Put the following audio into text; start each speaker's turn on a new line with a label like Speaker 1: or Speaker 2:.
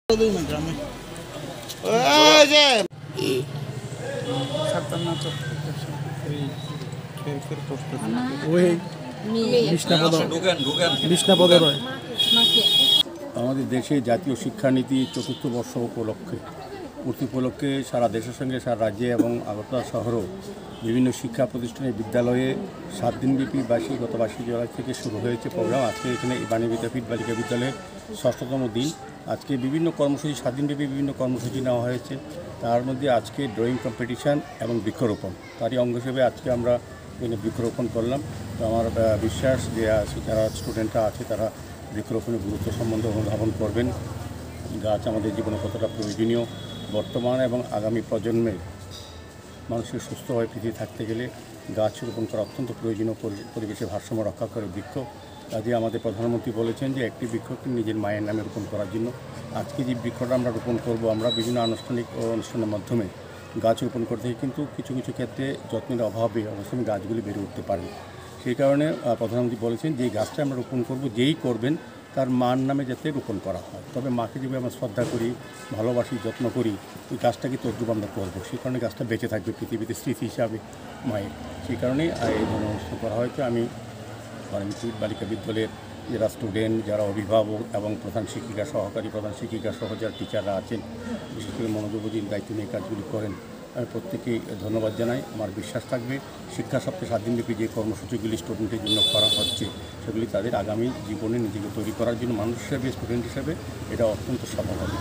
Speaker 1: গ্রামে
Speaker 2: আমাদের দেশে জাতীয় শিক্ষানীতি চতুর্থ বর্ষ উপলক্ষে সারা দেশের সঙ্গে সারা রাজ্যে এবং আগরতলা শহরেও বিভিন্ন শিক্ষা প্রতিষ্ঠানের বিদ্যালয়ে 7 দিনব্যাপী গত 22 জুলাই থেকে শুরু হয়েছে প্রোগ্রাম। আজকে এখানে বাণী বিদ্যাপীঠ বালিকা বিদ্যালয়ের 6ম দিন। আজকে বিভিন্ন কর্মসূচি 7 দিনব্যাপী বিভিন্ন কর্মসূচি নেওয়া হয়েছে। তার মধ্যে আজকে ড্রয়িং কম্পিটিশান এবং বৃক্ষরোপণ, তারই অঙ্গ হিসেবে আজকে আমরা বৃক্ষরোপণ করলাম। তো আমার বিশ্বাস যে যারা স্টুডেন্টরা আছে তারা বৃক্ষরোপণের গুরুত্ব সম্বন্ধে অনুধাবন করবেন। গাছ আমাদের জীবনে কতটা প্রয়োজনীয়, বর্তমান এবং আগামী প্রজন্মের মানুষের সুস্থভাবে পৃথিবী থাকতে গেলে গাছ রোপণ করা অত্যন্ত প্রয়োজনীয়। পরিবেশের ভারসাম্য রক্ষা করে বৃক্ষ। কাজে আমাদের প্রধানমন্ত্রী বলেছেন যে একটি বৃক্ষকে নিজের মায়ের নামে রোপণ করার জন্য। আজকে যে বৃক্ষটা আমরা রোপণ করব, আমরা বিভিন্ন আনুষ্ঠানিক অনুষ্ঠানের মাধ্যমে গাছ রোপণ করতে কিন্তু কিছু কিছু ক্ষেত্রে যত্নের অভাবে অবশ্যই গাছগুলি বেড়ে উঠতে পারে। সেই কারণে প্রধানমন্ত্রী বলেছেন যে এই গাছটা আমরা রোপণ করব, যেই করবেন তার মার নামে যাতে রোপণ করা হয়। তবে মাকে যেভাবে আমরা শ্রদ্ধা করি, ভালোবাসি, যত্ন করি, ওই গাছটাকে তদ্রুপ আমরা করবো। সেই কারণে গাছটা বেঁচে থাকবে পৃথিবীতে স্মৃতি হিসাবে মায়ের। সেই কারণেই এই ধরনের অনুষ্ঠান করা হয়েছে। আমি বালিকা বিদ্যালয়ের যারা স্টুডেন্ট, যারা অভিভাবক এবং প্রধান শিক্ষিকা, সহকারী প্রধান শিক্ষিকা সহ যারা টিচাররা আছেন, বিশেষ করে মনোযোগ দিয়ে দায়িত্ব নিয়ে কাজগুলি করেন, আমি প্রত্যেকেই ধন্যবাদ জানাই। আমার বিশ্বাস থাকবে শিক্ষা সপ্তাহে 7 দিনব্যাপী যে কর্মসূচিগুলি স্টুডেন্টের জন্য করা হচ্ছে সেগুলি তাদের আগামী জীবনে নিজেকে তৈরি করার জন্য মানুষ হিসেবে, স্টুডেন্ট হিসেবে এটা অত্যন্ত সফল হবে।